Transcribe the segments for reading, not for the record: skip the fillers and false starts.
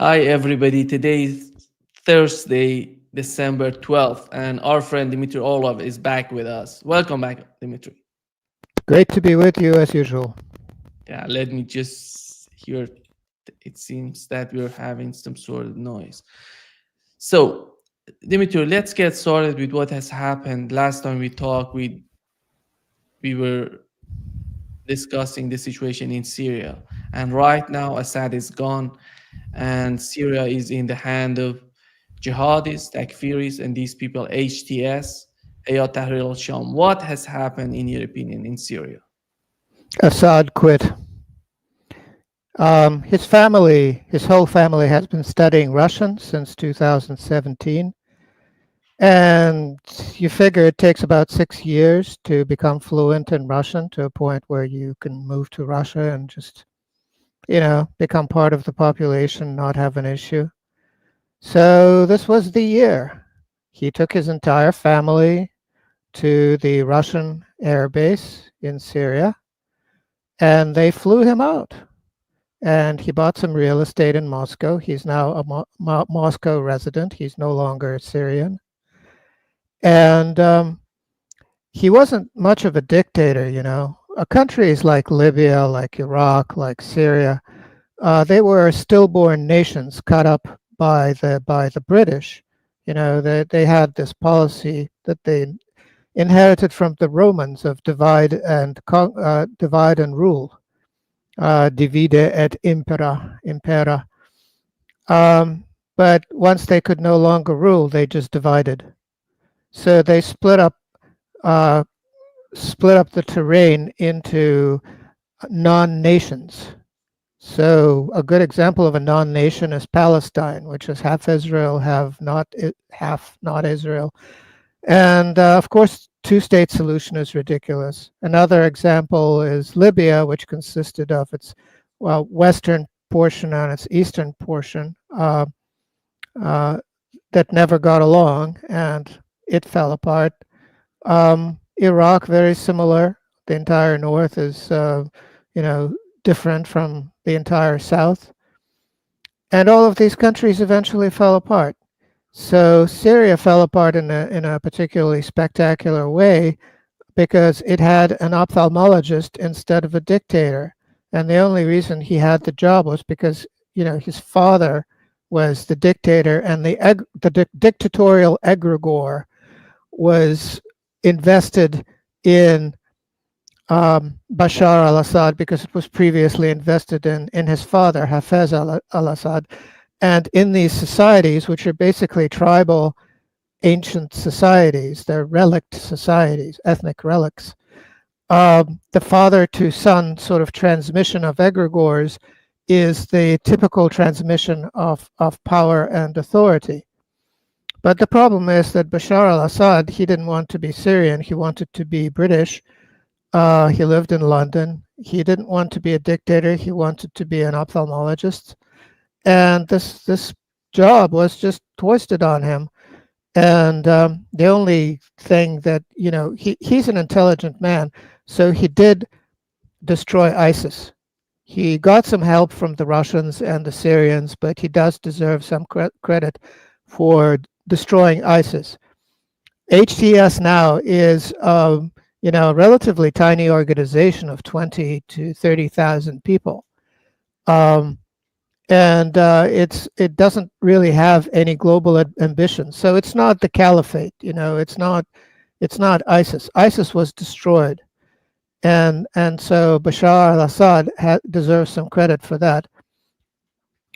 Hi, everybody. Today is Thursday, December 12th, and our friend Dmitry Orlov is back with us. Welcome back, Dmitry. Great to be with you as usual. Yeah, let me just hear. It seems that we're having some sort of noise. So, Dmitry, let's get started with what has happened. Last time we talked, we were discussing the situation in Syria, and right now Assad is gone, and Syria is in the hand of jihadists, Takfiris, and these people, HTS, Hayat Tahrir al-Sham. What has happened, in your opinion, in Syria? Assad quit. His whole family has been studying Russian since 2017. And you figure it takes about 6 years to become fluent in Russian to a point where you can move to Russia and just, become part of the population, not have an issue. So this was the year. He took his entire family to the Russian air base in Syria and they flew him out. And he bought some real estate in Moscow. He's now a Moscow resident. He's no longer Syrian. And he wasn't much of a dictator. Countries like Libya, like Iraq, like Syria, they were stillborn nations cut up by the British. They had this policy that they inherited from the Romans of divide and rule, divide et impera. But once they could no longer rule, they just divided. So they uh, split up the terrain into non-nations. So a good example of a non-nation is Palestine, which is half Israel, half not Israel. And of course, two-state solution is ridiculous. Another example is Libya, which consisted of its western portion and its eastern portion uh, that never got along, and it fell apart. Iraq, very similar. The entire north is, different from the entire south. And all of these countries eventually fell apart. So Syria fell apart in a particularly spectacular way because it had an ophthalmologist instead of a dictator. And the only reason he had the job was because, his father was the dictator, and the dictatorial egregore was invested in Bashar al-Assad because it was previously invested in his father, Hafez al-Assad. And in these societies, which are basically tribal ancient societies, they're relict societies, ethnic relics, the father to son sort of transmission of egregores is the typical transmission of power and authority. But the problem is that Bashar al-Assad, he didn't want to be Syrian, he wanted to be British. He lived in London. He didn't want to be a dictator, he wanted to be an ophthalmologist. And this job was just foisted on him. And the only thing that, he's an intelligent man, so he did destroy ISIS. He got some help from the Russians and the Syrians, but he does deserve some credit for destroying ISIS. HTS now is, a relatively tiny organization of 20 to 30,000 people. And it doesn't really have any global ambition. So it's not the caliphate, it's not ISIS. ISIS was destroyed, and so Bashar al-Assad deserves some credit for that.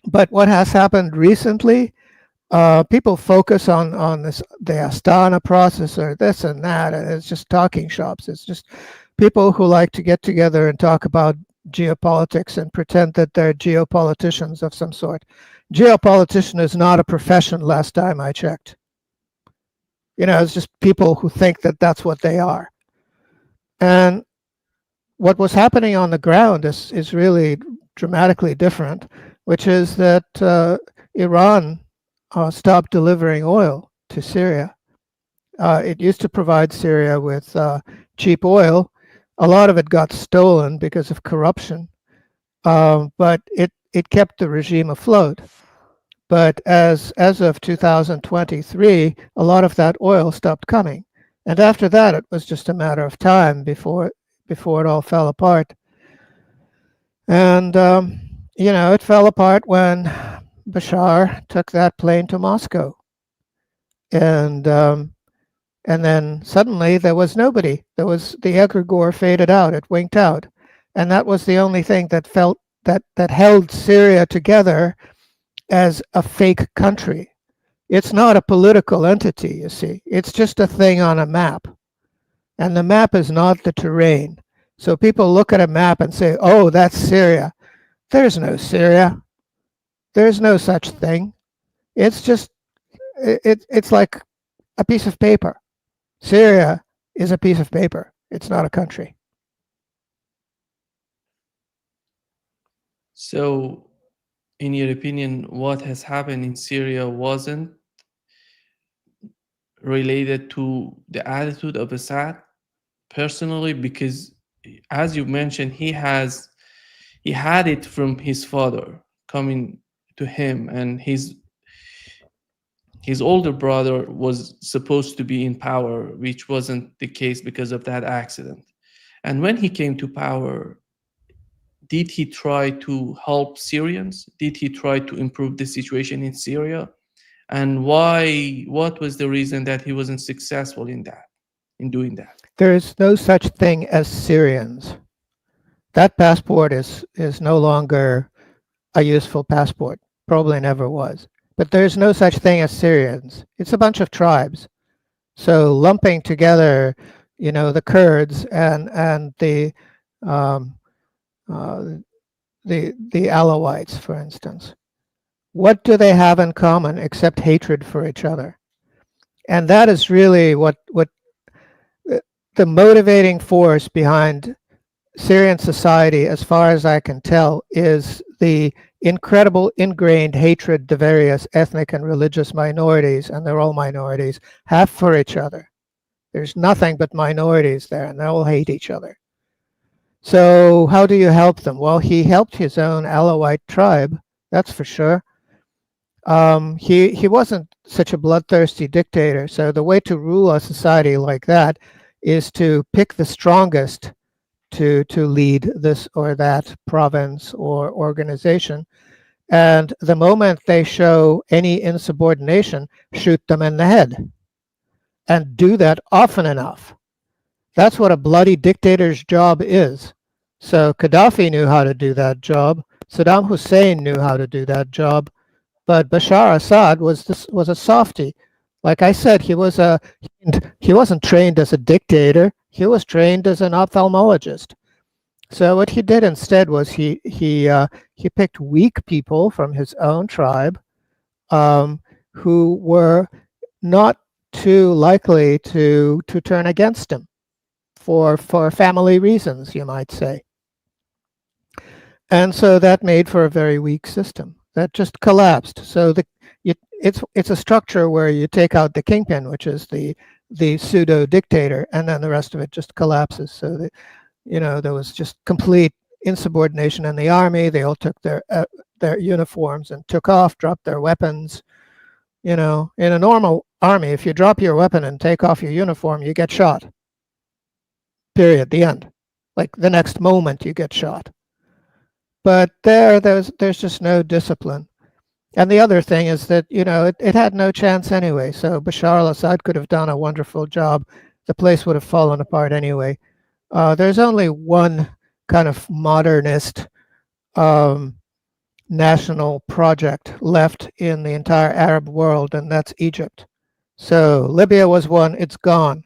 But what has happened recently? People focus on the Astana process or this and that, and it's just talking shops. It's just people who like to get together and talk about geopolitics and pretend that they're geopoliticians of some sort. Geopolitician is not a profession last time I checked. It's just people who think that that's what they are. And what was happening on the ground is really dramatically different, which is that Iran stopped delivering oil to Syria. It used to provide Syria with cheap oil. A lot of it got stolen because of corruption, but it kept the regime afloat. But as of 2023, a lot of that oil stopped coming. And after that, it was just a matter of time before it all fell apart. And it fell apart when Bashar took that plane to Moscow, and and then suddenly there was nobody. There was the egregore faded out. It winked out, and that was the only thing that held Syria together as a fake country. It's not a political entity, you see. It's just a thing on a map, and the map is not the terrain. So people look at a map and say, "Oh, that's Syria." There's no Syria. There's no such thing. It's just it's like a piece of paper. Syria is a piece of paper. It's not a country. So, in your opinion, what has happened in Syria wasn't related to the attitude of Assad personally, because as you mentioned, he had it from his father coming to him, and his older brother was supposed to be in power, which wasn't the case because of that accident. And when he came to power, did he try to help Syrians? Did he try to improve the situation in Syria? And why? What was the reason that he wasn't successful in doing that? There is no such thing as Syrians. That passport is no longer a useful passport. Probably never was. But there's no such thing as Syrians. It's a bunch of tribes. So lumping together, the Kurds and um, uh, the Alawites, for instance, what do they have in common except hatred for each other? And that is really what the motivating force behind Syrian society, as far as I can tell, is the incredible ingrained hatred the various ethnic and religious minorities, and they're all minorities, have for each other. There's nothing but minorities there, and they all hate each other. So how do you help them? Well, he helped his own Alawite tribe, that's for sure. He wasn't such a bloodthirsty dictator. So the way to rule a society like that is to pick the strongest to lead this or that province or organization. And the moment they show any insubordination, shoot them in the head. And do that often enough. That's what a bloody dictator's job is. So Gaddafi knew how to do that job. Saddam Hussein knew how to do that job. But Bashar Assad was a softy. Like I said, he wasn't trained as a dictator. He was trained as an ophthalmologist. So what he did instead was he picked weak people from his own tribe, who were not too likely to turn against him for family reasons, you might say. And so that made for a very weak system that just collapsed. So it's a structure where you take out the kingpin, which is the pseudo dictator, and then the rest of it just collapses. So that there was just complete insubordination in the army. They all took their uniforms and took off, dropped their weapons. In a normal army, if you drop your weapon and take off your uniform, you get shot. Period. The end. Like the next moment, you get shot. But there's just no discipline. And the other thing is that, it had no chance anyway. So Bashar al-Assad could have done a wonderful job. The place would have fallen apart anyway. There's only one kind of modernist national project left in the entire Arab world, and that's Egypt. So Libya was one, it's gone.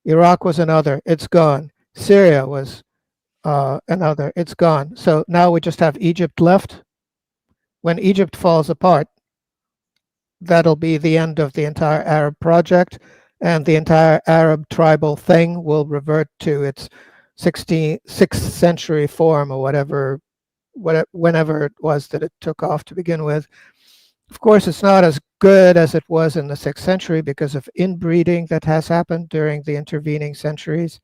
Iraq was another, it's gone. Syria was another, it's gone. So now we just have Egypt left. When Egypt falls apart, that'll be the end of the entire Arab project, and the entire Arab tribal thing will revert to its 6th century form, or whenever it was that it took off to begin with. Of course, it's not as good as it was in the 6th century because of inbreeding that has happened during the intervening centuries.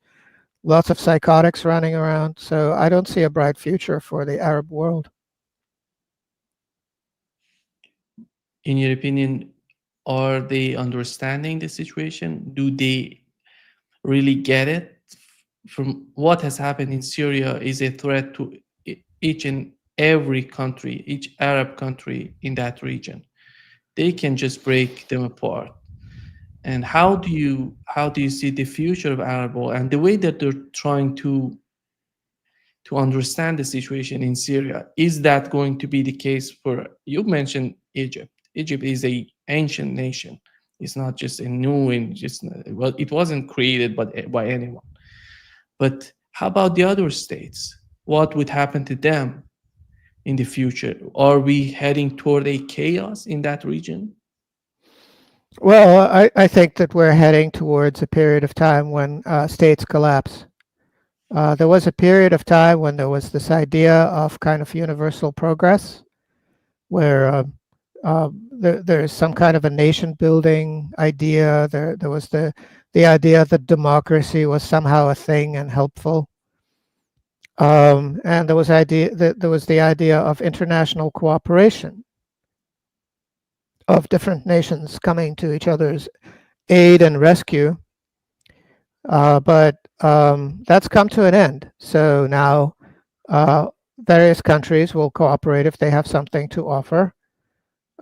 Lots of psychotics running around. So I don't see a bright future for the Arab world. in your opinion, are they understanding the situation? Do they really get it? From what has happened in Syria is a threat to each and every country, each Arab country in that region. They can just break them apart. And how do you see the future of Arab oil and the way that they're trying to understand the situation in Syria? Is that going to be the case for, you mentioned Egypt? Egypt is a ancient nation. It's not just a new and just, well, it wasn't created by anyone. But how about the other states? What would happen to them in the future? Are we heading toward a chaos in that region? Well, I think that we're heading towards a period of time when states collapse. There was a period of time when there was this idea of kind of universal progress, where there's some kind of a nation building idea. There was the idea that democracy was somehow a thing and helpful. And there was the idea of international cooperation, of different nations coming to each other's aid and rescue. But that's come to an end. So now various countries will cooperate if they have something to offer.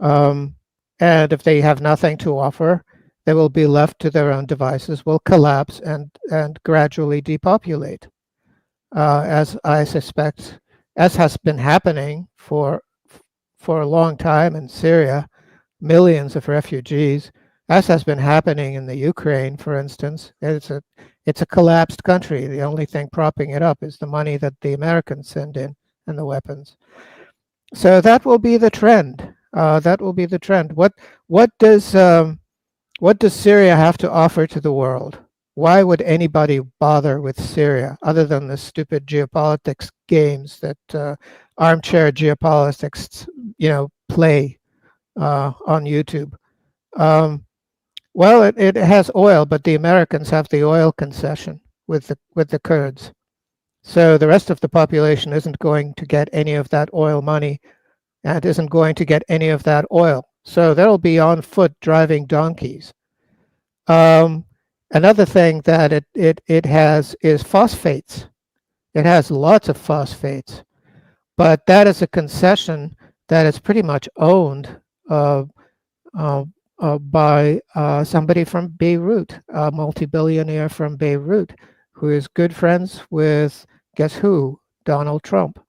And if they have nothing to offer, they will be left to their own devices, will collapse and gradually depopulate. As I suspect, as has been happening for a long time in Syria, millions of refugees, as has been happening in the Ukraine, for instance. It's a collapsed country. The only thing propping it up is the money that the Americans send in and the weapons. So that will be the trend. That will be the trend. What does Syria have to offer to the world? Why would anybody bother with Syria other than the stupid geopolitics games that armchair geopolitics, play on YouTube? Well, it has oil, but the Americans have the oil concession with the Kurds. So the rest of the population isn't going to get any of that oil money and isn't going to get any of that oil. So they'll be on foot driving donkeys. Another thing that it has is phosphates. It has lots of phosphates, but that is a concession that is pretty much owned by somebody from Beirut, a multi-billionaire from Beirut, who is good friends with, guess who? Donald Trump.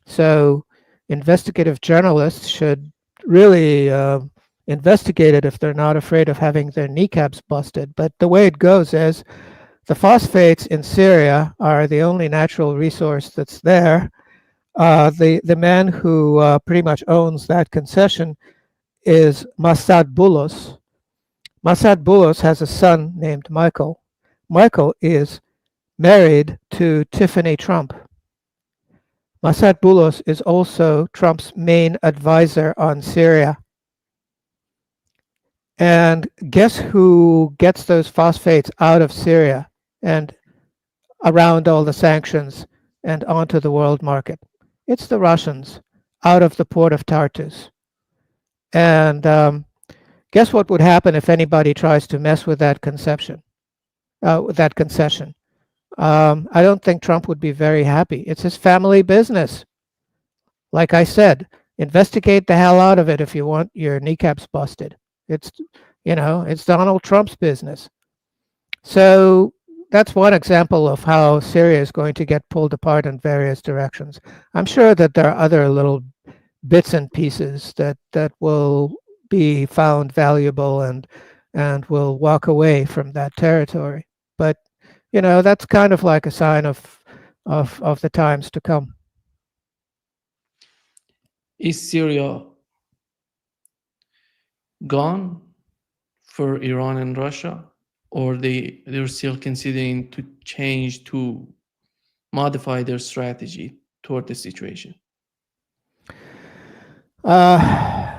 So investigative journalists should really investigate it if they're not afraid of having their kneecaps busted. But the way it goes is the phosphates in Syria are the only natural resource that's there. The man who pretty much owns that concession is Masad Boulos. Masad Boulos has a son named Michael. Michael is married to Tiffany Trump. Masad Boulos is also Trump's main advisor on Syria. And guess who gets those phosphates out of Syria and around all the sanctions and onto the world market? It's the Russians, out of the port of Tartus. And guess what would happen if anybody tries to mess with that concession? I don't think Trump would be very happy. It's his family business. Like I said, investigate the hell out of it if you want your kneecaps busted. It's Donald Trump's business. So that's one example of how Syria is going to get pulled apart in various directions. I'm sure that there are other little bits and pieces that will be found valuable and will walk away from that territory. But that's kind of like a sign of the times to come. Is Syria gone for Iran and Russia, or they're still considering to change, to modify their strategy toward the situation? I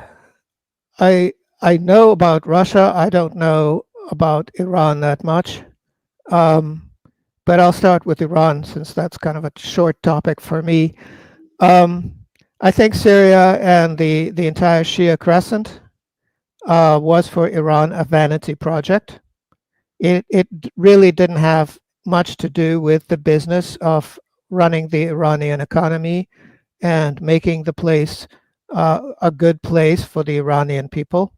know about Russia. I don't know about Iran that much. But I'll start with Iran since that's kind of a short topic for me. I think Syria and the entire Shia Crescent was for Iran a vanity project. It really didn't have much to do with the business of running the Iranian economy and making the place a good place for the Iranian people.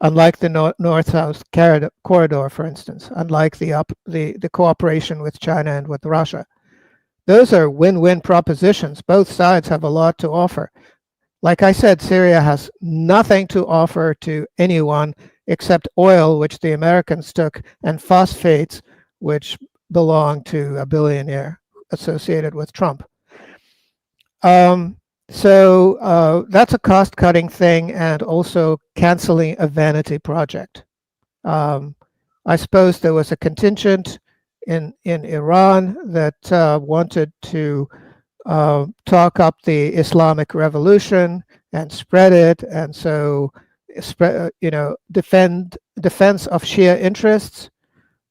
Unlike the North-South corridor, for instance, unlike the cooperation with China and with Russia. Those are win-win propositions. Both sides have a lot to offer. Like I said, Syria has nothing to offer to anyone except oil, which the Americans took, and phosphates, which belong to a billionaire associated with Trump. So that's a cost-cutting thing and also canceling a vanity project. I suppose there was a contingent in Iran that wanted to talk up the Islamic Revolution and spread it, and so defense of Shia interests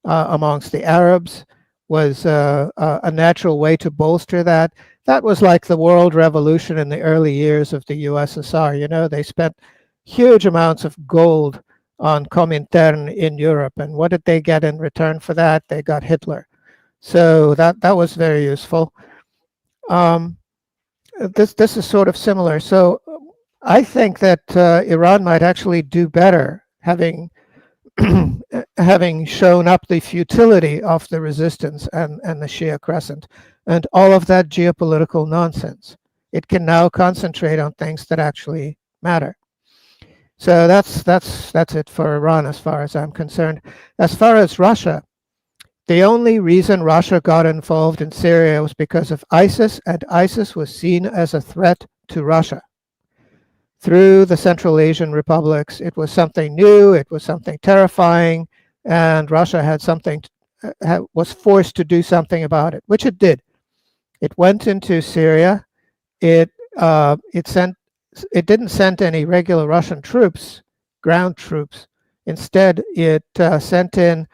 amongst the Arabs was a natural way to bolster that. That was like the world revolution in the early years of the USSR. You know, they spent huge amounts of gold on Comintern in Europe, and what did they get in return for that? They got Hitler. So that was very useful. This is sort of similar. So I think that Iran might actually do better, having having shown up the futility of the resistance and the Shia crescent and all of that geopolitical nonsense. It can now concentrate on things that actually matter. So that's it for Iran as far as I'm concerned. As far as Russia, the only reason Russia got involved in Syria was because of ISIS, and ISIS was seen as a threat to Russia. Through the Central Asian republics, it was something new, it was something terrifying, and Russia was forced to do something about it, which it did. It went into Syria. It didn't send any regular Russian troops, ground troops. Instead, it sent in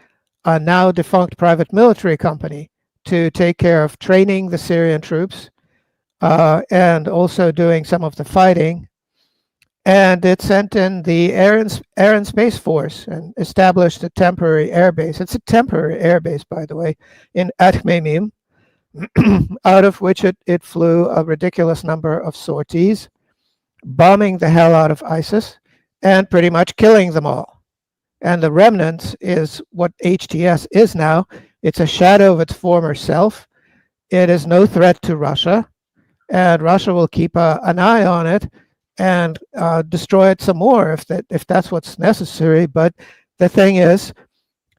a now defunct private military company to take care of training the Syrian troops and also doing some of the fighting. And it sent in the Air and Space Force and established a temporary airbase. It's a temporary airbase, by the way, at Khmeimim, out of which it flew a ridiculous number of sorties, bombing the hell out of ISIS and pretty much killing them all. And the remnants is what HTS is now. It's a shadow of its former self. It is no threat to Russia, and Russia will keep an eye on it and destroy it some more if that's what's necessary. But the thing is,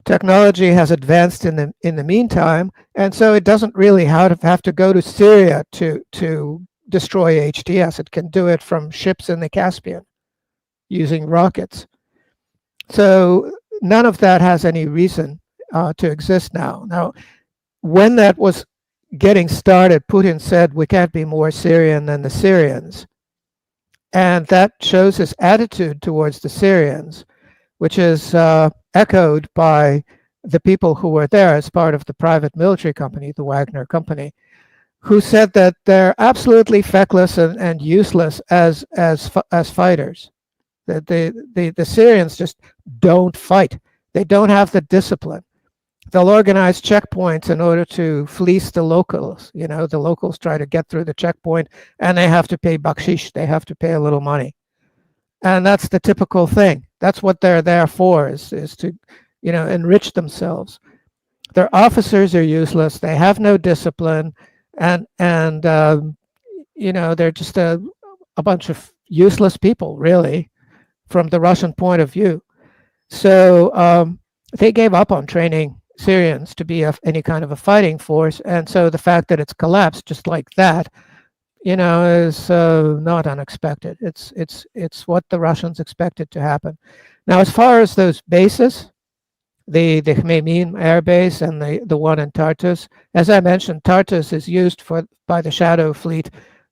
technology has advanced in the meantime, and so it doesn't really have to go to Syria to destroy HTS. It can do it from ships in the Caspian using rockets. So none of that has any reason to exist now. Now, when that was getting started, Putin said, we can't be more Syrian than the Syrians. And that shows his attitude towards the Syrians, which is echoed by the people who were there as part of the private military company, the Wagner company, who said that they're absolutely feckless and useless as fighters. That the Syrians just don't fight. They don't have the discipline. They'll organize checkpoints in order to fleece the locals. You know, the locals try to get through the checkpoint and they have to pay bakshish. They have to pay a little money. And that's the typical thing. That's what they're there for, is to, enrich themselves. Their officers are useless. They have no discipline. And they're just a bunch of useless people, really, from the Russian point of view. So they gave up on training Syrians to be any kind of a fighting force, and so the fact that it's collapsed just like that, is not unexpected. It's what the Russians expected to happen. Now, as far as those bases, the Khmeimim air base and the one in Tartus, as I mentioned, Tartus is used by the Shadow Fleet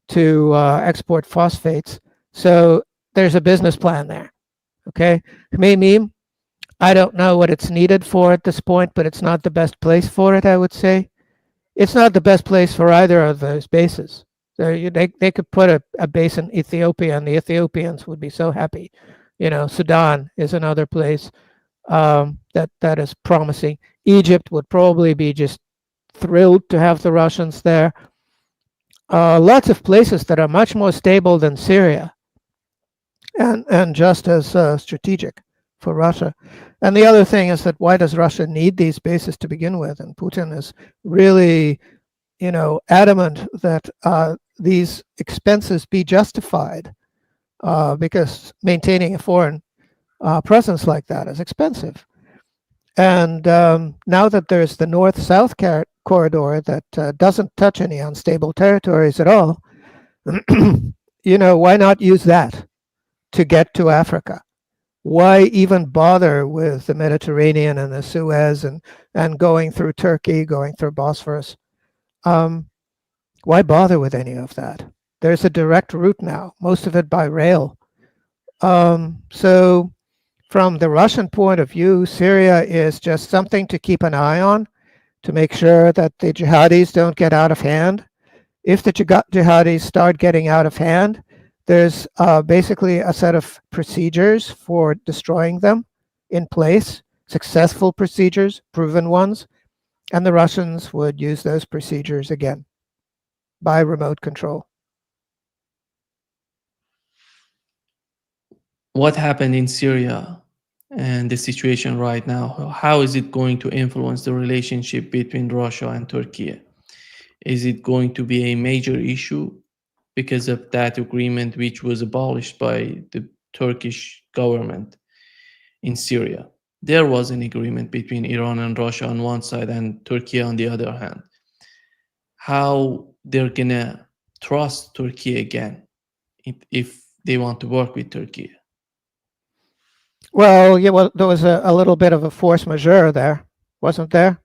to export phosphates. So there's a business plan there. Okay, Khmeimim, I don't know what it's needed for at this point, but it's not the best place for it, I would say. It's not the best place for either of those bases. So they could put a base in Ethiopia, and the Ethiopians would be so happy Sudan is another place that is promising. Egypt would probably be just thrilled to have the Russians there. Lots of places that are much more stable than Syria and just as strategic for Russia. And the other thing is that why does Russia need these bases to begin with? And Putin is really, adamant that these expenses be justified because maintaining a foreign presence like that is expensive. And now that there's the north-south corridor that doesn't touch any unstable territories at all, why not use that to get to Africa? Why even bother with the Mediterranean and the Suez and going through Turkey, going through Bosphorus? Why bother with any of that? There's a direct route now, most of it by rail. So from the Russian point of view, Syria is just something to keep an eye on to make sure that the jihadis don't get out of hand. If the jihadis start getting out of hand, there's basically a set of procedures for destroying them in place, successful procedures, proven ones, and the Russians would use those procedures again by remote control. What happened in Syria and the situation right now? How is it going to influence the relationship between Russia and Turkey? Is it going to be a major issue because of that agreement which was abolished by the Turkish government in Syria? There was an agreement between Iran and Russia on one side and Turkey on the other hand. How they're gonna trust Turkey again if they want to work with Turkey? Well, yeah, well, there was a little bit of a force majeure there, wasn't there?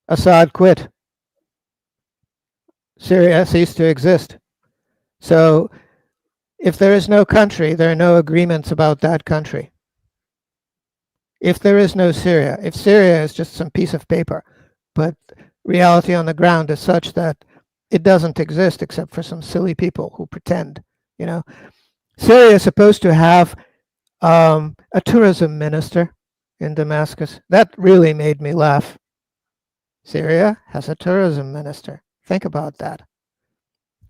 Assad quit. Syria ceased to exist. So if there is no country, there are no agreements about that country. If there is no Syria, if Syria is just some piece of paper, but reality on the ground is such that it doesn't exist except for some silly people who pretend, Syria is supposed to have a tourism minister in Damascus. That really made me laugh. Syria has a tourism minister. Think about that.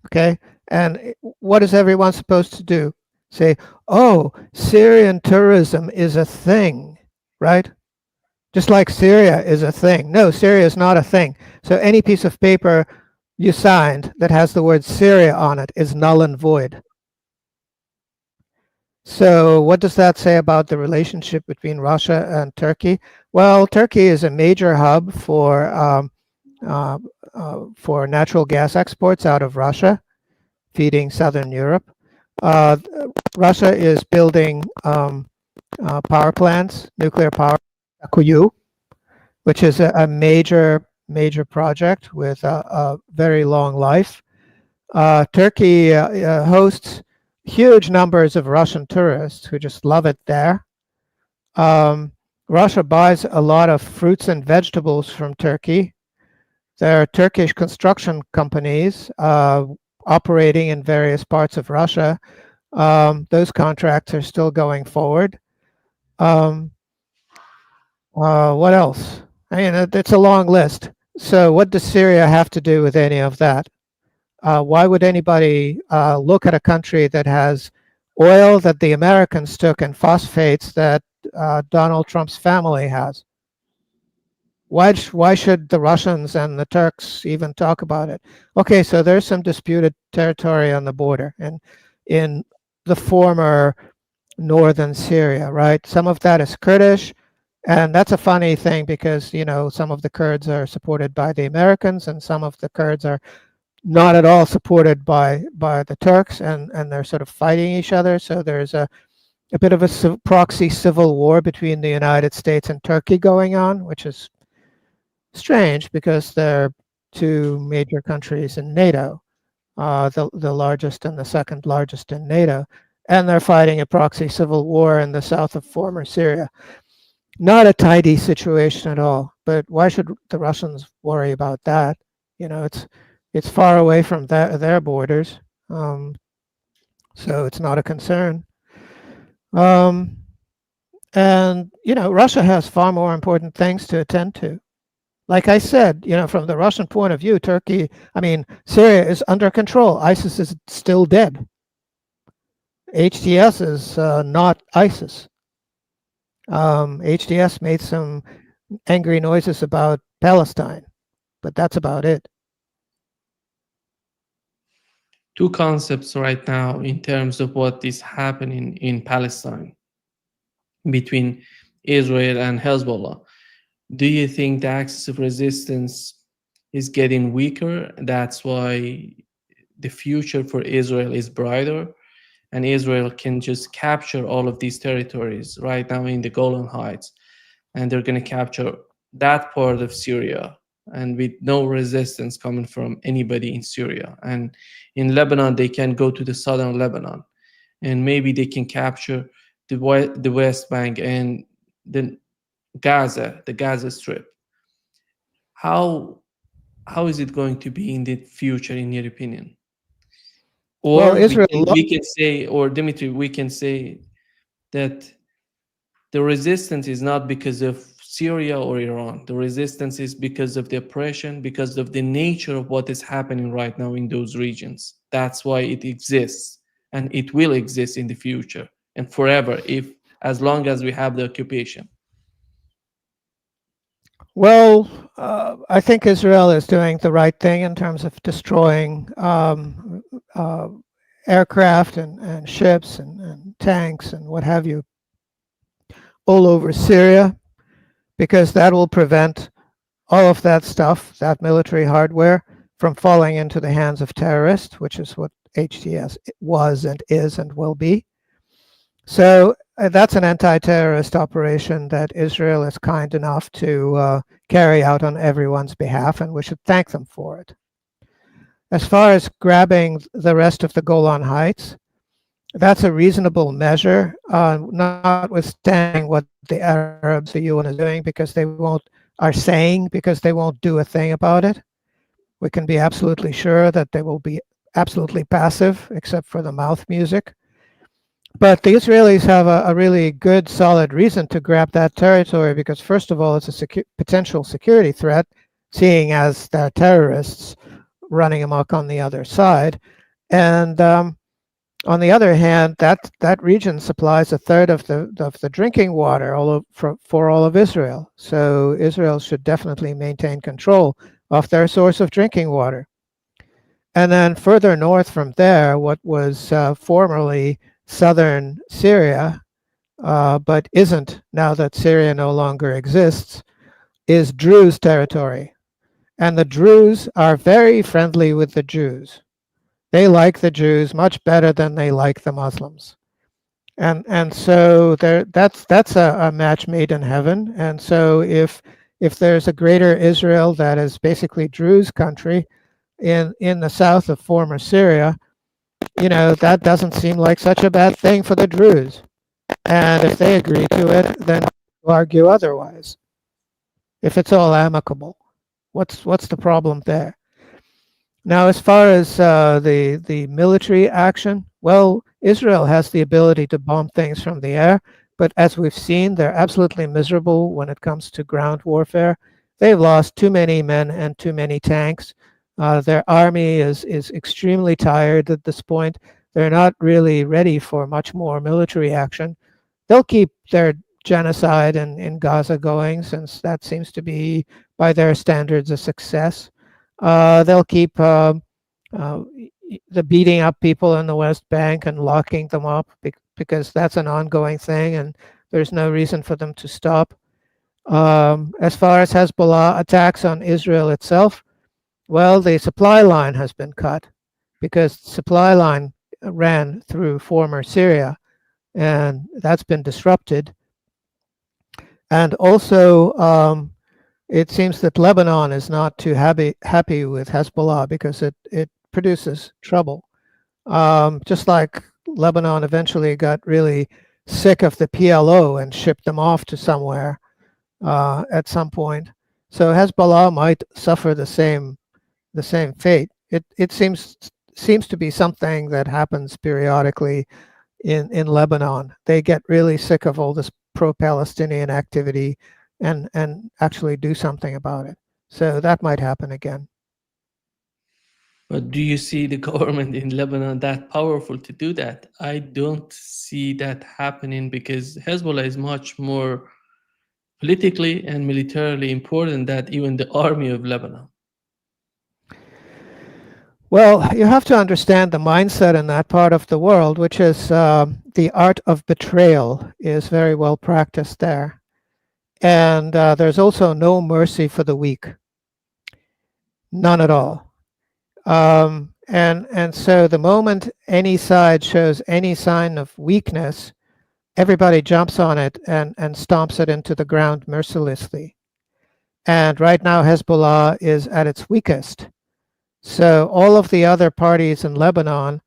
Okay. And what is everyone supposed to do? Say, oh, Syrian tourism is a thing, right? Just like Syria is a thing. No, Syria is not a thing. So any piece of paper you signed that has the word Syria on it is null and void. So what does that say about the relationship between Russia and Turkey? Well, Turkey is a major hub for natural gas exports out of Russia, feeding Southern Europe. Russia is building power plants, nuclear power, Akuyu, which is a major project with a very long life. Turkey hosts huge numbers of Russian tourists who just love it there. Russia buys a lot of fruits and vegetables from Turkey. There are Turkish construction companies operating in various parts of Russia. Those contracts are still going forward. What else? I mean, it's a long list. So what does Syria have to do with any of that? Why would anybody look at a country that has oil that the Americans took and phosphates that Donald Trump's family has? Why should the Russians and the Turks even talk about it? Okay, so there's some disputed territory on the border and in the former northern Syria, right? Some of that is Kurdish, and that's a funny thing because, some of the Kurds are supported by the Americans and some of the Kurds are not at all supported by the Turks, and they're sort of fighting each other. So there's a bit of a proxy civil war between the United States and Turkey going on, which is strange because they're two major countries in NATO, the largest and the second largest in NATO, and they're fighting a proxy civil war in the south of former Syria. Not a tidy situation at all, but why should the Russians worry about that? It's far away from their borders, so it's not a concern. Um, and, Russia has far more important things to attend to. Like I said, from the Russian point of view, Syria is under control. ISIS is still dead. HTS is not ISIS. HTS made some angry noises about Palestine, but that's about it. Two concepts right now in terms of what is happening in Palestine between Israel and Hezbollah. Do you think the axis of resistance is getting weaker? That's why the future for Israel is brighter, and Israel can just capture all of these territories right now in the Golan Heights, and they're going to capture that part of Syria, and with no resistance coming from anybody in Syria. And in Lebanon, they can go to the southern Lebanon, and maybe they can capture the West Bank and the the Gaza Strip. How how is it going to be in the future, in your opinion? Well, Or Israel, we can say, or Dimitri, we can say that the resistance is not because of Syria or Iran. The resistance is because of the oppression, because of the nature of what is happening right now in those regions. That's why it exists, and it will exist in the future and forever, if as long as we have the occupation. well, I think Israel is doing the right thing in terms of destroying aircraft and ships and tanks and what have you all over Syria, because that will prevent all of that stuff, that military hardware, from falling into the hands of terrorists, which is what HTS was and is and will be. So that's an anti-terrorist operation that Israel is kind enough to carry out on everyone's behalf, and we should thank them for it. As far as grabbing the rest of the Golan Heights, that's a reasonable measure, notwithstanding what the Arabs, the UN is doing, are saying, because they won't do a thing about it. We can be absolutely sure that they will be absolutely passive, except for the mouth music. But the Israelis have a really good, solid reason to grab that territory, because first of all, it's a potential security threat, seeing as there are terrorists running amok on the other side. And on the other hand, that region supplies a third of the drinking water for all of Israel. So Israel should definitely maintain control of their source of drinking water. And then further north from there, what was formerly southern Syria, but isn't now that Syria no longer exists, is Druze territory. And the Druze are very friendly with the Jews. They like the Jews much better than they like the Muslims. And so that's a match made in heaven. And so if there's a greater Israel that is basically Druze country in the south of former Syria, that doesn't seem like such a bad thing for the Druze. And if they agree to it, then argue otherwise. If it's all amicable, what's the problem there? Now, as far as the military action, well, Israel has the ability to bomb things from the air, but as we've seen, they're absolutely miserable when it comes to ground warfare. They've lost too many men and too many tanks. Their army is extremely tired at this point. They're not really ready for much more military action. They'll keep their genocide in Gaza going, since that seems to be, by their standards, a success. They'll keep the beating up people in the West Bank and locking them up, because that's an ongoing thing, and there's no reason for them to stop. As far as Hezbollah attacks on Israel itself, well, the supply line has been cut, because the supply line ran through former Syria, and that's been disrupted. And also, it seems that Lebanon is not too happy with Hezbollah, because it produces trouble. Just like Lebanon eventually got really sick of the PLO and shipped them off to somewhere at some point. So Hezbollah might suffer the same fate. It seems to be something that happens periodically in Lebanon. They get really sick of all this pro-Palestinian activity and actually do something about it. So that might happen again. But do you see the government in Lebanon that powerful to do that? I don't see that happening because Hezbollah is much more politically and militarily important than even the army of Lebanon. Well, you have to understand the mindset in that part of the world, which is the art of betrayal is very well practiced there. And there's also no mercy for the weak, none at all. And so the moment any side shows any sign of weakness, everybody jumps on it and stomps it into the ground mercilessly. And right now, Hezbollah is at its weakest. So all of the other parties in Lebanon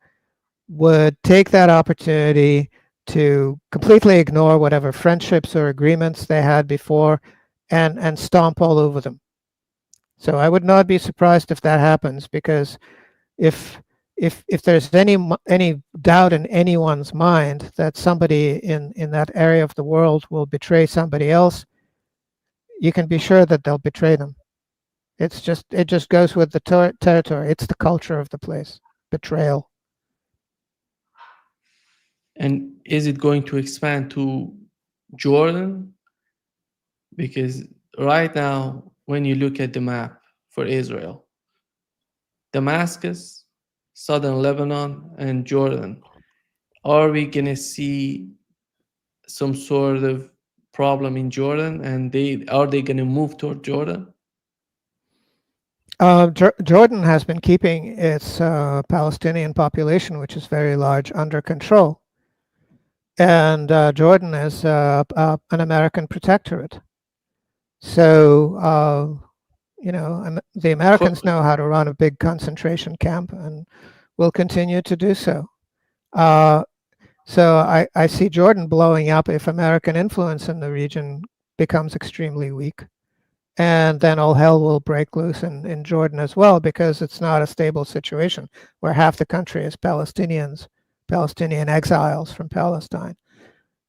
would take that opportunity to completely ignore whatever friendships or agreements they had before and stomp all over them. So I would not be surprised if that happens, because if if there's any doubt in anyone's mind that somebody in that area of the world will betray somebody else, you can be sure that they'll betray them. It just goes with the territory. It's the culture of the place. Betrayal. And is it going to expand to Jordan? Because right now, when you look at the map for Israel, Damascus, southern Lebanon, and Jordan, are we going to see some sort of problem in Jordan, and they going to move toward Jordan? Jordan has been keeping its Palestinian population, which is very large, under control. And Jordan is an American protectorate. So, the Americans know how to run a big concentration camp and will continue to do so. So I see Jordan blowing up if American influence in the region becomes extremely weak. And then all hell will break loose in Jordan as well, because it's not a stable situation where half the country is Palestinians, Palestinian exiles from Palestine.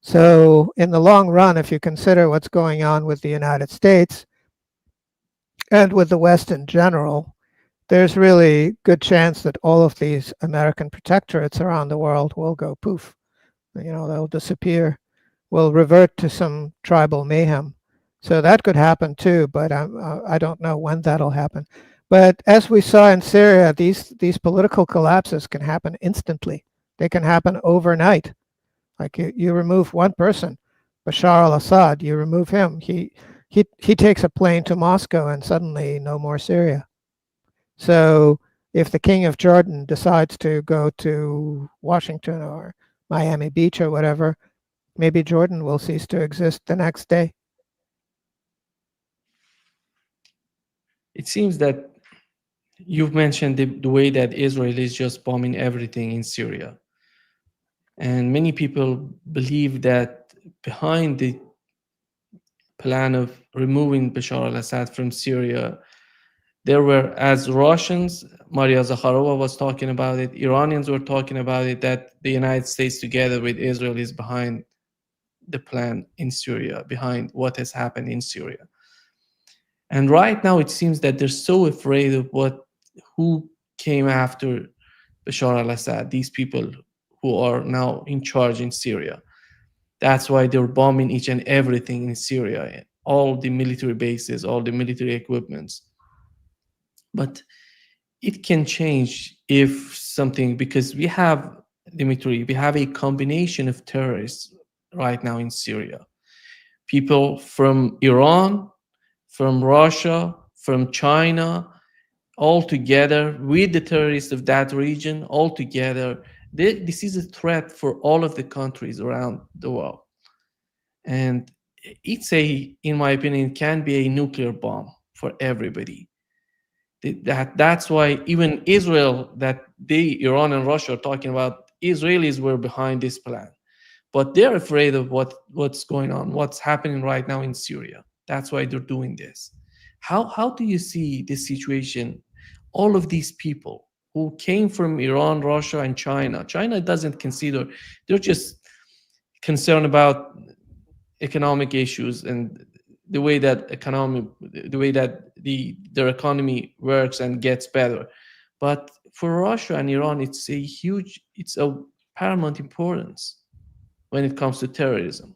So in the long run, if you consider what's going on with the United States and with the West in general, there's really good chance that all of these American protectorates around the world will go poof. They'll disappear, will revert to some tribal mayhem. So that could happen too, but I don't know when that'll happen. But as we saw in Syria, these political collapses can happen instantly. They can happen overnight. Like you remove one person, Bashar al-Assad, you remove him, he takes a plane to Moscow and suddenly no more Syria. So if the king of Jordan decides to go to Washington or Miami Beach or whatever, maybe Jordan will cease to exist the next day. It seems that you've mentioned the way that Israel is just bombing everything in Syria. And many people believe that behind the plan of removing Bashar al-Assad from Syria, there were, as Russians, Maria Zakharova was talking about it, Iranians were talking about it, that the United States together with Israel is behind the plan in Syria, behind what has happened in Syria. And right now it seems that they're so afraid of who came after Bashar al-Assad, these people who are now in charge in Syria. That's why they're bombing each and everything in Syria, all the military bases, all the military equipments. But it can change if something, because we have, Dmitry, we have a combination of terrorists right now in Syria. People from Iran, from Russia, from China, all together with the terrorists of that region, all together. This is a threat for all of the countries around the world. And in my opinion, can be a nuclear bomb for everybody. That's why even Israel, Iran and Russia are talking about, Israelis were behind this plan. But they're afraid of what's going on, what's happening right now in Syria. That's why they're doing this. How do you see this situation? All of these people, who came from Iran, Russia, and China. China doesn't consider, they're just concerned about economic issues and the way that their economy works and gets better. But for Russia and Iran, it's a paramount importance when it comes to terrorism.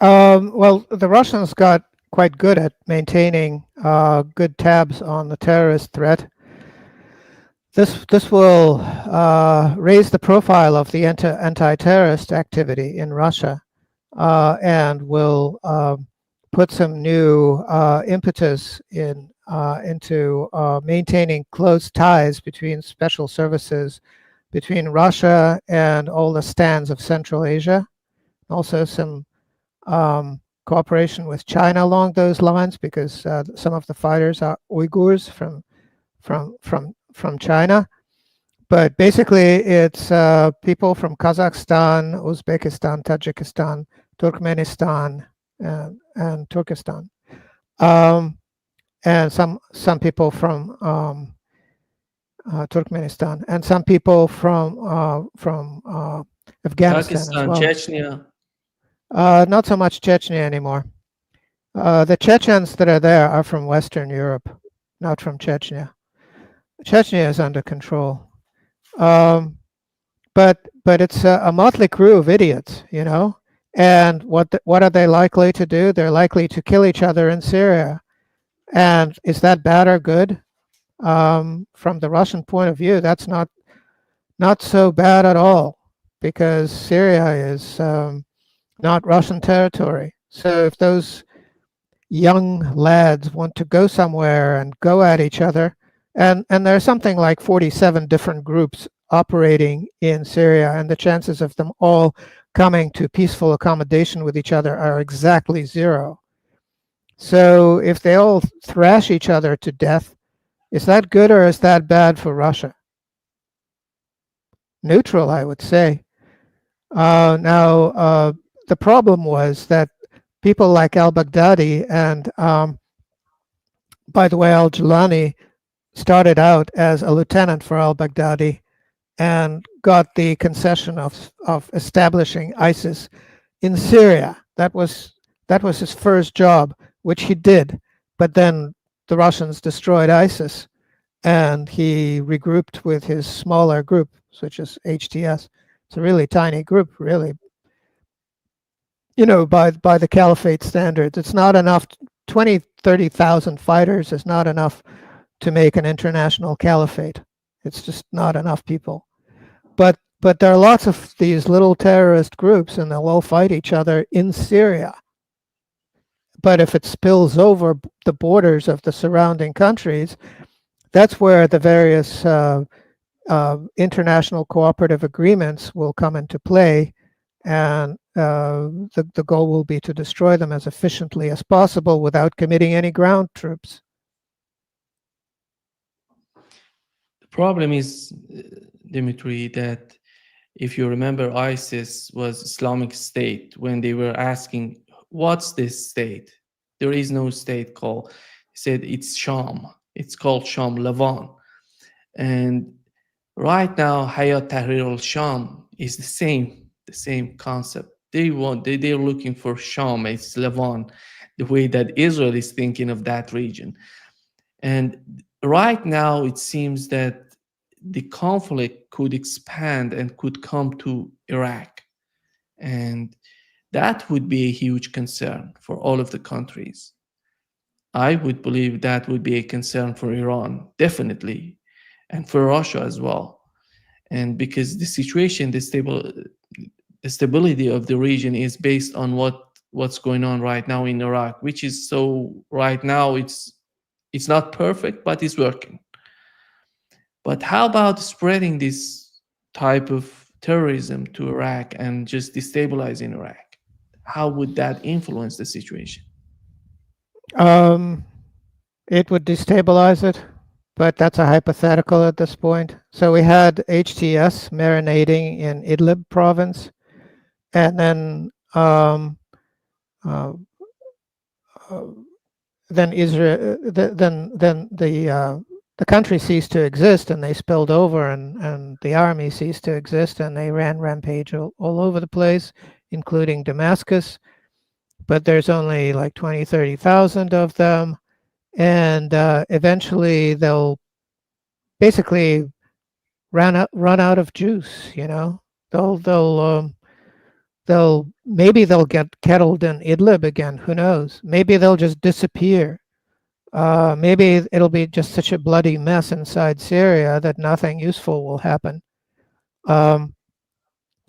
Well, the Russians got quite good at maintaining good tabs on the terrorist threat. This will raise the profile of the anti-terrorist activity in Russia and will put some new impetus into maintaining close ties between special services between Russia and all the stands of Central Asia. Also some cooperation with China along those lines, because some of the fighters are Uyghurs from China. But basically, it's people from Kazakhstan, Uzbekistan, Tajikistan, Turkmenistan, and Turkestan, and some people from Turkmenistan, and some people from Afghanistan as Pakistan, well. Chechnya. Not so much Chechnya anymore. The Chechens that are there are from Western Europe, not from Chechnya. Chechnya is under control. But it's a motley crew of idiots, you know. And what are they likely to do? They're likely to kill each other in Syria. And is that bad or good? From the Russian point of view, that's not so bad at all, because Syria is not Russian territory. So if those young lads want to go somewhere and go at each other, and there's something like 47 different groups operating in Syria, and the chances of them all coming to peaceful accommodation with each other are exactly zero. So if they all thrash each other to death, is that good or is that bad for Russia? Neutral, I would say. Now, the problem was that people like al-Baghdadi and, by the way, al-Jilani started out as a lieutenant for al-Baghdadi and got the concession of establishing ISIS in Syria. That was his first job, which he did. But then the Russians destroyed ISIS, and he regrouped with his smaller group, such as HTS. It's a really tiny group, really. You know, by the caliphate standards, it's not enough. 20, 30,000 fighters is not enough to make an international caliphate. It's just not enough people. But there are lots of these little terrorist groups, and they'll all fight each other in Syria. But if it spills over the borders of the surrounding countries, that's where the various international cooperative agreements will come into play, and the goal will be to destroy them as efficiently as possible without committing any ground troops. The problem is, Dmitry, that if you remember, ISIS was Islamic State. When they were asking, what's this state? There is no state called. He said it's Sham. It's called Sham, Levant. And right now, Hayat Tahrir al-Sham is the same concept. They're looking for Sham, it's Levant, the way that Israel is thinking of that region. And right now, it seems that the conflict could expand and could come to Iraq. And that would be a huge concern for all of the countries. I would believe that would be a concern for Iran, definitely, and for Russia as well. And because the situation, the stability of the region is based on what's going on right now in Iraq, which is, so right now it's not perfect, but it's working. But how about spreading this type of terrorism to Iraq and just destabilizing Iraq? How would that influence the situation? Um, it would destabilize it, but that's a hypothetical at this point. So we had HTS marinating in Idlib province, and then uh, uh, then Israel, then the the country ceased to exist and they spilled over and the army ceased to exist and they ran rampage all over the place, including Damascus. But there's only like 20, 30,000 of them. And eventually they'll basically run out of juice, you know. They'll maybe they'll get kettled in Idlib again. Who knows? Maybe they'll just disappear. Maybe it'll be just such a bloody mess inside Syria that nothing useful will happen. Um,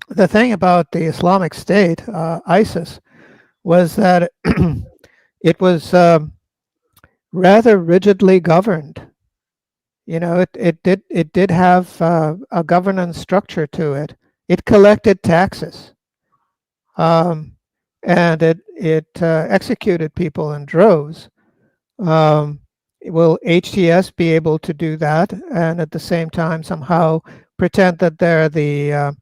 the thing about the Islamic State, ISIS, was that it was rather rigidly governed. You know, it did have a governance structure to it. It collected taxes, um, and it executed people in droves. Um, will HTS be able to do that, and at the same time somehow pretend that they're the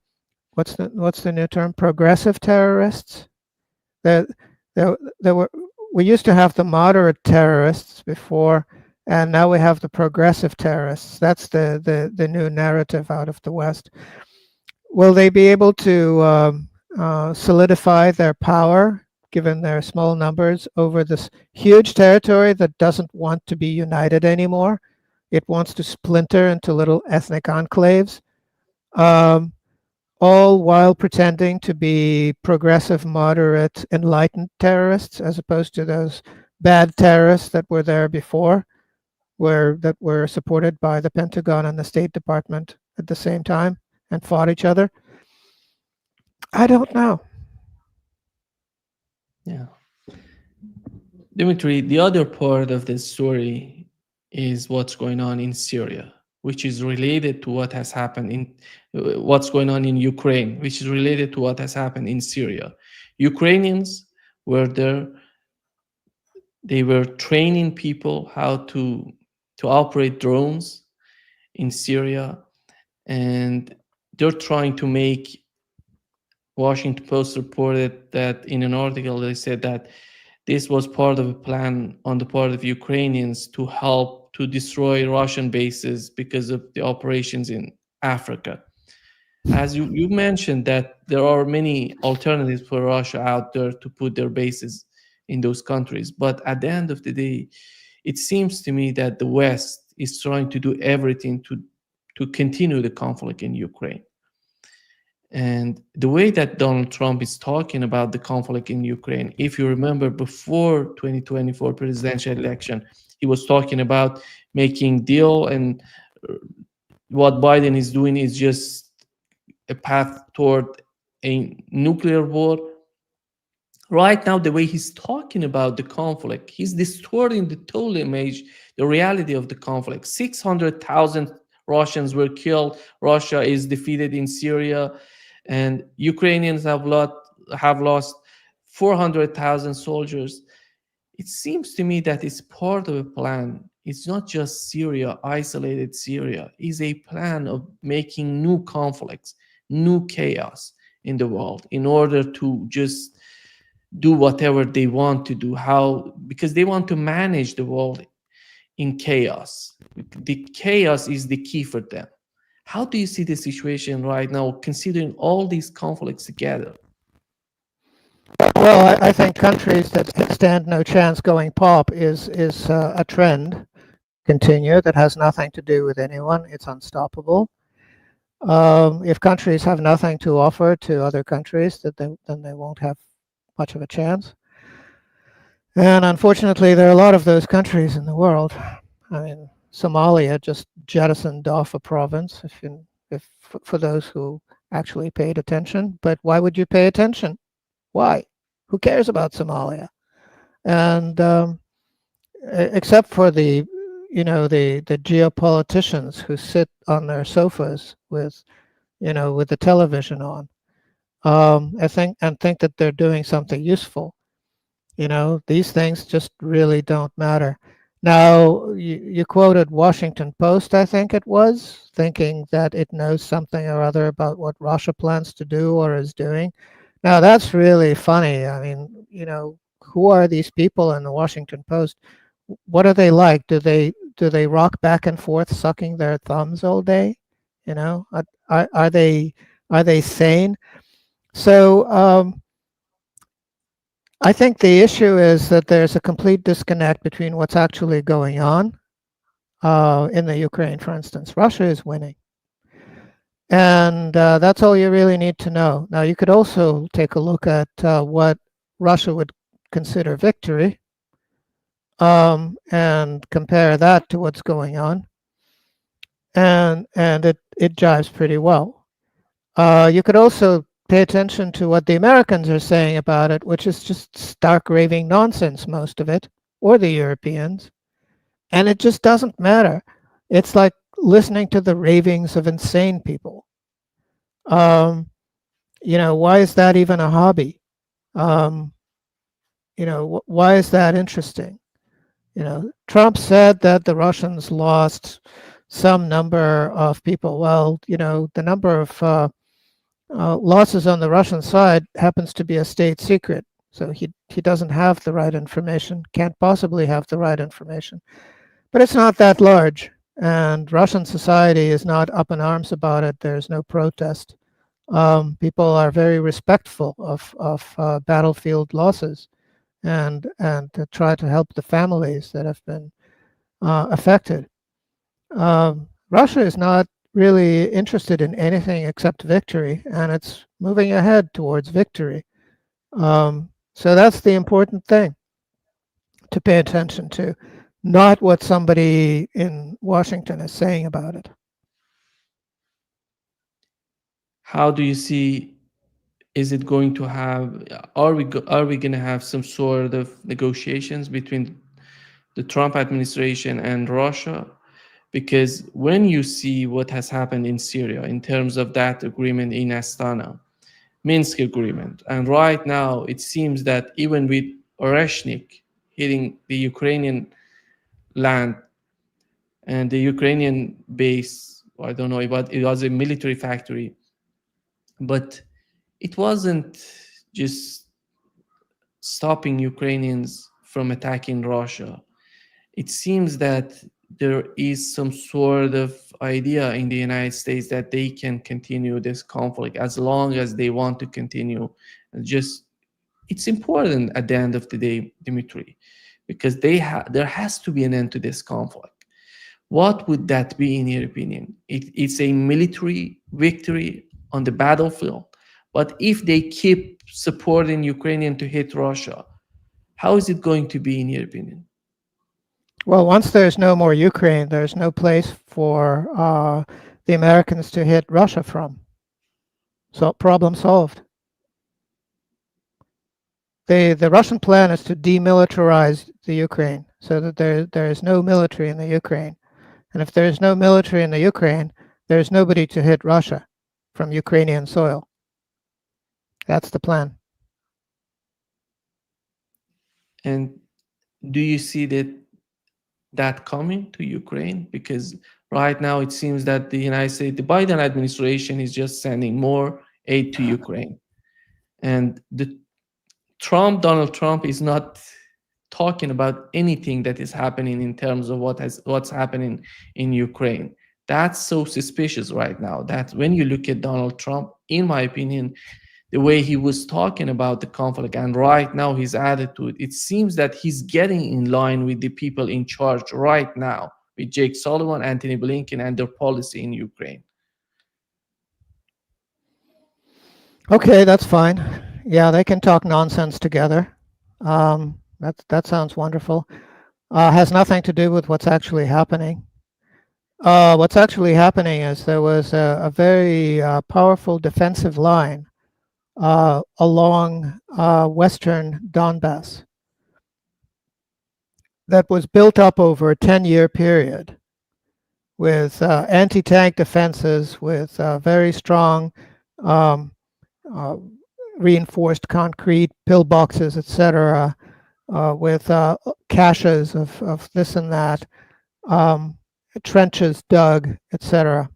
what's the new term? Progressive terrorists. There, there were we used to have the moderate terrorists before, and now we have the progressive terrorists. That's the new narrative out of the West. Will they be able to solidify their power, given their small numbers, over this huge territory that doesn't want to be united anymore? It wants to splinter into little ethnic enclaves, all while pretending to be progressive, moderate, enlightened terrorists, as opposed to those bad terrorists that were there before, that were supported by the Pentagon and the State Department at the same time and fought each other. I don't know. Yeah. Dmitry, the other part of this story is what's going on in Syria, which is related to what has happened in what's going on in Ukraine, which is related to what has happened in Syria. Ukrainians were there. They were training people how to operate drones in Syria, and they're trying to make. Washington Post reported that in an article they said that this was part of a plan on the part of Ukrainians to help to destroy Russian bases because of the operations in Africa. As you mentioned that there are many alternatives for Russia out there to put their bases in those countries. But at the end of the day, it seems to me that the West is trying to do everything to continue the conflict in Ukraine. And the way that Donald Trump is talking about the conflict in Ukraine, if you remember before 2024 presidential election, he was talking about making deal, and what Biden is doing is just a path toward a nuclear war. Right now, the way he's talking about the conflict, he's distorting the total image, the reality of the conflict. 600,000 Russians were killed. Russia is defeated in Syria, and Ukrainians have lost 400,000 soldiers. It seems to me that it's part of a plan. It's not just Syria, isolated Syria. It's a plan of making new conflicts, new chaos in the world in order to just do whatever they want to do. How? Because they want to manage the world in chaos. The chaos is the key for them. How do you see the situation right now, considering all these conflicts together? Well, I think countries that stand no chance going pop is a trend continue that has nothing to do with anyone. It's unstoppable. If countries have nothing to offer to other countries, then they won't have much of a chance. And unfortunately, there are a lot of those countries in the world. I mean, Somalia just jettisoned off a province, if for those who actually paid attention. But why would you pay attention? Why? Who cares about Somalia? And except for the geopoliticians who sit on their sofas with the television on, I think that they're doing something useful. These things just really don't matter. Now, you quoted Washington Post, I think it was, thinking that it knows something or other about what Russia plans to do or is doing. Now, that's really funny. I mean, who are these people in the Washington Post? What are they like? Do Do they rock back and forth, sucking their thumbs all day? You know, are they sane? So I think the issue is that there's a complete disconnect between what's actually going on in the Ukraine, for instance. Russia is winning. And that's all you really need to know. Now, you could also take a look at what Russia would consider victory and compare that to what's going on. And it jives pretty well. You could also pay attention to what the Americans are saying about it, which is just stark raving nonsense, most of it, or the Europeans. And it just doesn't matter. It's like listening to the ravings of insane people. Why is that even a hobby? Why is that interesting? Trump said that the Russians lost some number of people. Well, the number of losses on the Russian side happens to be a state secret. So he doesn't have the right information, can't possibly have the right information. But it's not that large. And Russian society is not up in arms about it. There's no protest. People are very respectful of battlefield losses and to try to help the families that have been affected. Russia is not really interested in anything except victory, and it's moving ahead towards victory. So that's the important thing to pay attention to, not what somebody in Washington is saying about it. How do you see, is it going to have, are we going to have some sort of negotiations between the Trump administration and Russia? Because when you see what has happened in Syria in terms of that agreement in Astana, Minsk agreement, and right now it seems that even with Oreshnik hitting the Ukrainian land and the Ukrainian base, I don't know, but it was a military factory, but it wasn't just stopping Ukrainians from attacking Russia. It seems that there is some sort of idea in the United States that they can continue this conflict as long as they want to continue. Just, it's important at the end of the day, Dmitry, because there has to be an end to this conflict. What would that be in your opinion? It's a military victory on the battlefield, but if they keep supporting Ukrainian to hit Russia, how is it going to be in your opinion? Well, once there's no more Ukraine, there's no place for the Americans to hit Russia from. So problem solved. The Russian plan is to demilitarize the Ukraine so that there is no military in the Ukraine. And if there's no military in the Ukraine, there's nobody to hit Russia from Ukrainian soil. That's the plan. And do you see that coming to Ukraine? Because right now it seems that the United States, the Biden administration is just sending more aid to Ukraine. And Donald Trump is not talking about anything that is happening in terms of what's happening in Ukraine. That's so suspicious right now that when you look at Donald Trump, in my opinion, the way he was talking about the conflict and right now his attitude, it seems that he's getting in line with the people in charge right now, with Jake Sullivan, Antony Blinken, and their policy in Ukraine. Okay, that's fine. Yeah, they can talk nonsense together. That sounds wonderful. Has nothing to do with what's actually happening. What's actually happening is there was a very powerful defensive line along western Donbass that was built up over a 10-year period with anti-tank defenses, with very strong reinforced concrete, pillboxes, etc., with caches of this and that, trenches dug, etc.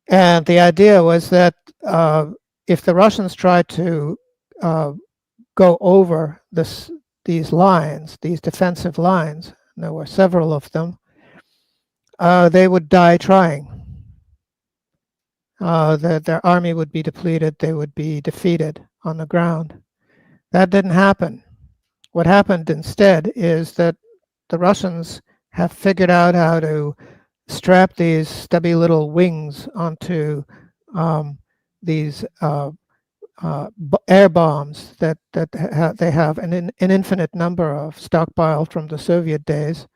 And the idea was that if the Russians tried to go over these lines, these defensive lines, and there were several of them, they would die trying. Their army would be depleted, they would be defeated on the ground. That didn't happen. What happened instead is that the Russians have figured out how to strap these stubby little wings onto these air bombs that they have an infinite number of stockpiled from the Soviet days,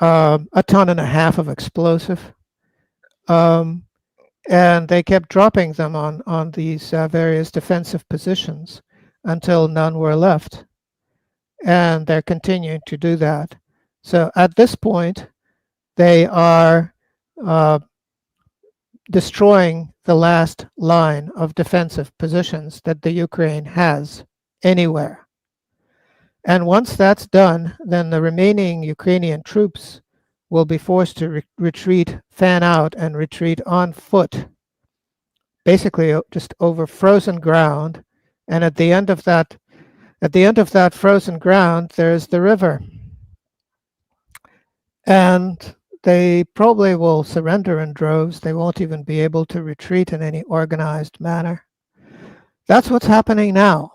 a ton and a half of explosive. And they kept dropping them on these various defensive positions until none were left. And they're continuing to do that. So at this point, they are destroying the last line of defensive positions that the Ukraine has anywhere. And once that's done, then the remaining Ukrainian troops will be forced to retreat, fan out, and retreat on foot, basically just over frozen ground. And at the end of that frozen ground, there's the river. And they probably will surrender in droves. They won't even be able to retreat in any organized manner. That's what's happening now.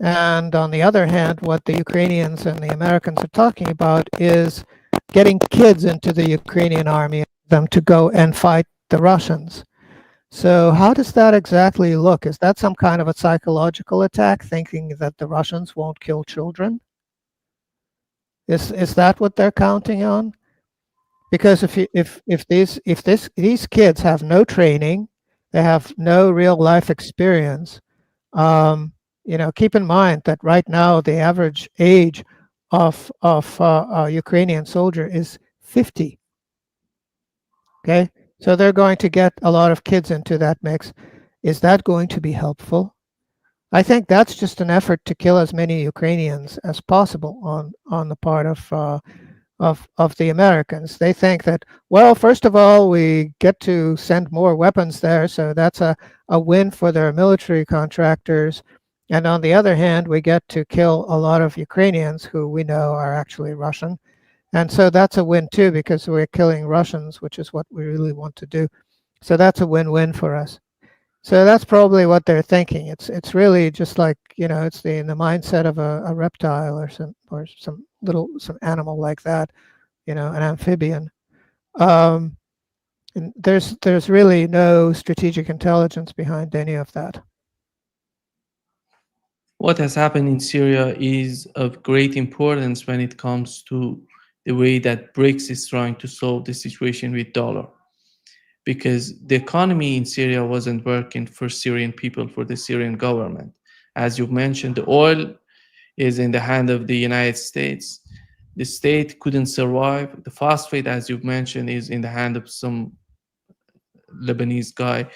And on the other hand, what the Ukrainians and the Americans are talking about is getting kids into the Ukrainian army, them to go and fight the Russians. So how does that exactly look? Is that some kind of a psychological attack, thinking that the Russians won't kill children? Is that what they're counting on? Because if these kids have no training, they have no real life experience. Keep in mind that right now the average age of a Ukrainian soldier is 50. Okay, so they're going to get a lot of kids into that mix. Is that going to be helpful? I think that's just an effort to kill as many Ukrainians as possible on the part of the Americans. They think that, well, first of all, we get to send more weapons there, so that's a win for their military contractors. And on the other hand, we get to kill a lot of Ukrainians who we know are actually Russian. And so that's a win too, because we're killing Russians, which is what we really want to do. So that's a win-win for us. So that's probably what they're thinking. It's really just like, it's in the mindset of a reptile or some animal like that, an amphibian. And there's really no strategic intelligence behind any of that. What has happened in Syria is of great importance when it comes to the way that BRICS is trying to solve the situation with dollar. Because the economy in Syria wasn't working for Syrian people, for the Syrian government. As you've mentioned, the oil is in the hand of the United States. The state couldn't survive. The phosphate, as you've mentioned, is in the hand of some Lebanese guy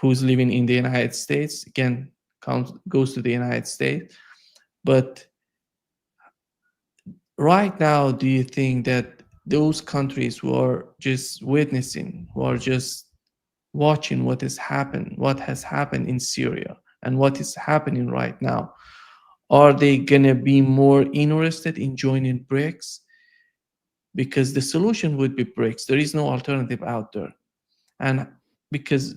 who's living in the United States. Again, goes to the United States. But right now, do you think that those countries who are just witnessing, who are just watching what has happened in Syria and what is happening right now, are they gonna be more interested in joining BRICS? Because the solution would be BRICS. There is no alternative out there. And because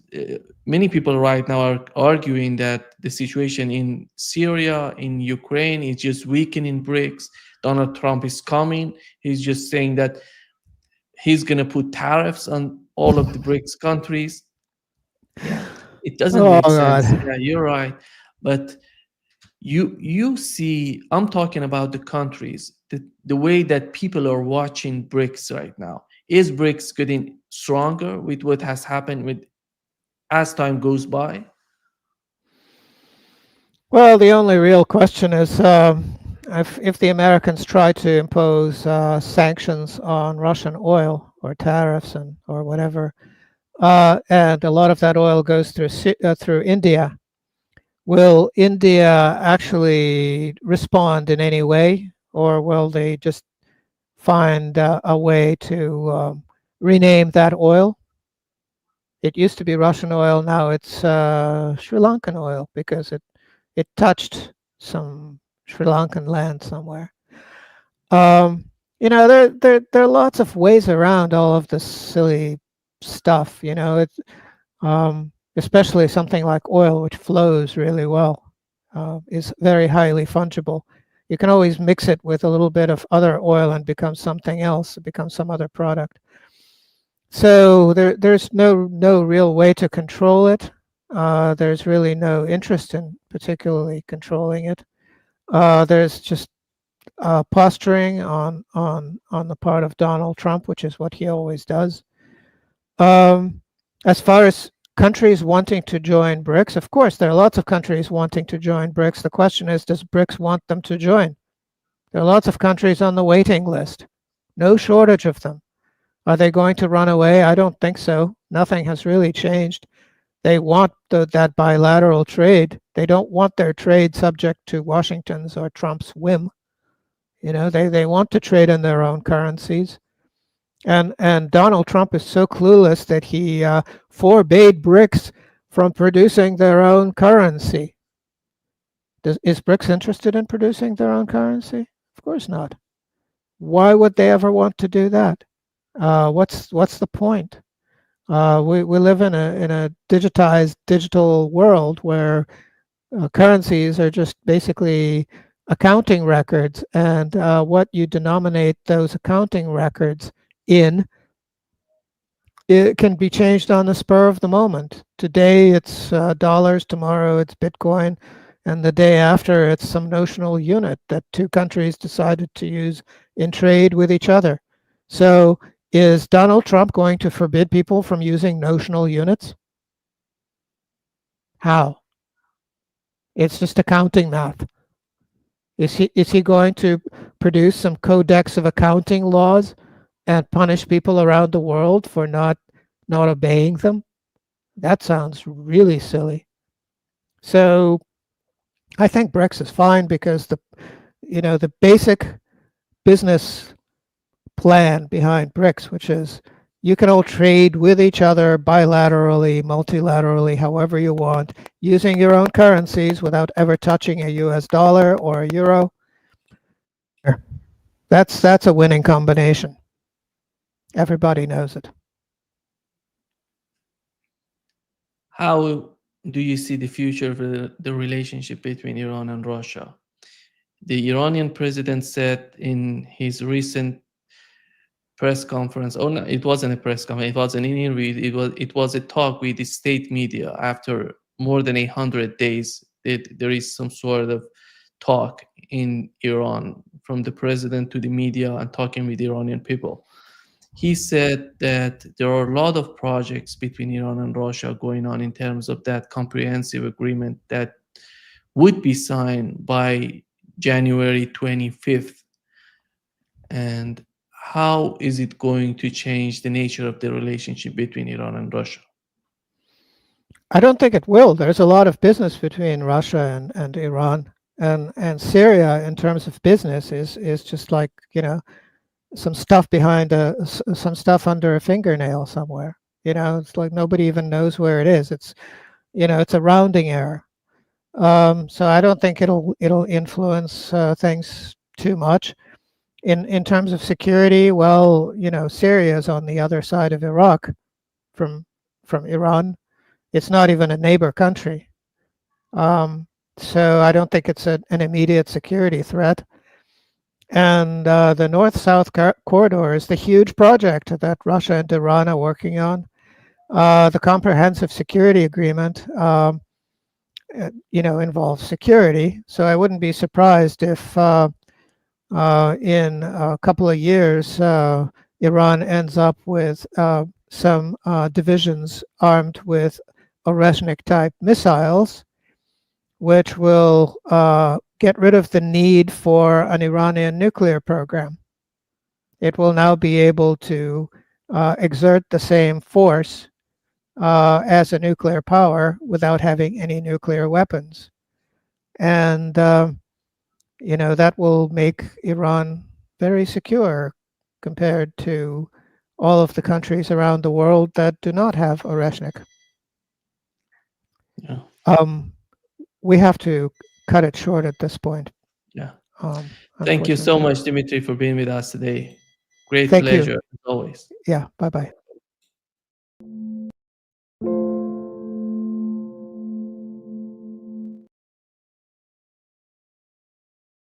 many people right now are arguing that the situation in Syria, in Ukraine, is just weakening BRICS. Donald Trump is coming. He's just saying that he's going to put tariffs on all of the BRICS countries. Yeah, it doesn't make sense. Yeah, you're right. But you see, I'm talking about the countries, the way that people are watching BRICS right now. Is BRICS getting stronger with what has happened with as time goes by? Well, the only real question is if the Americans try to impose sanctions on Russian oil or tariffs or whatever, and a lot of that oil goes through India, will India actually respond in any way, or will they just find a way to rename that oil? It used to be Russian oil, now it's Sri Lankan oil because it touched some Sri Lankan land somewhere. Um, there are lots of ways around all of this silly stuff. It's especially something like oil, which flows really well, is very highly fungible. You can always mix it with a little bit of other oil and become something else, become some other product. So there's no real way to control it. There's really no interest in particularly controlling it. There's just posturing on the part of Donald Trump, which is what he always does. Um, as far as countries wanting to join BRICS, of course, there are lots of countries wanting to join BRICS. The question is, does BRICS want them to join? There are lots of countries on the waiting list, no shortage of them. Are they going to run away? I don't think so. Nothing has really changed. They want that bilateral trade. They don't want their trade subject to Washington's or Trump's whim. They want to trade in their own currencies. And Donald Trump is so clueless that he forbade BRICS from producing their own currency. Is BRICS interested in producing their own currency? Of course not. Why would they ever want to do that? What's the point? We live in a digitized digital world where currencies are just basically accounting records, and what you denominate those accounting records in, it can be changed on the spur of the moment. Today it's dollars, tomorrow it's Bitcoin, and the day after it's some notional unit that two countries decided to use in trade with each other. So is Donald Trump going to forbid people from using notional units? How? It's just accounting math. Is he going to produce some codex of accounting laws and punish people around the world for not obeying them? That sounds really silly. So I think BRICS is fine because the basic business plan behind BRICS, which is you can all trade with each other bilaterally, multilaterally, however you want, using your own currencies without ever touching a US dollar or a euro. That's a winning combination. Everybody knows it. How do you see the future of the relationship between Iran and Russia? The Iranian president said in his recent press conference, or no, it wasn't a press conference, it was an interview, it was a talk with the state media. After more than 100 days, there is some sort of talk in Iran from the president to the media and talking with Iranian people. He said that there are a lot of projects between Iran and Russia going on in terms of that comprehensive agreement that would be signed by January 25th. And how is it going to change the nature of the relationship between Iran and Russia? I don't think it will. There's a lot of business between Russia and Iran. And Syria, in terms of business, is just like, some stuff some stuff under a fingernail somewhere. It's like nobody even knows where it is. It's a rounding error. So I don't think it'll influence things too much. In terms of security, well, Syria is on the other side of Iraq from Iran. It's not even a neighbor country. So I don't think it's an immediate security threat. And the north-south corridor is the huge project that Russia and Iran are working on. The comprehensive security agreement, involves security. So I wouldn't be surprised if in a couple of years, Iran ends up with some divisions armed with Oreshnik-type missiles, which will get rid of the need for an Iranian nuclear program. It will now be able to exert the same force as a nuclear power without having any nuclear weapons. And, that will make Iran very secure compared to all of the countries around the world that do not have Oreshnik. Yeah, We have to cut it short at this point. yeah. Thank you Unfortunately. so much, Dimitri, for being with us today. Great Thank you. pleasure as always. Yeah. Bye bye.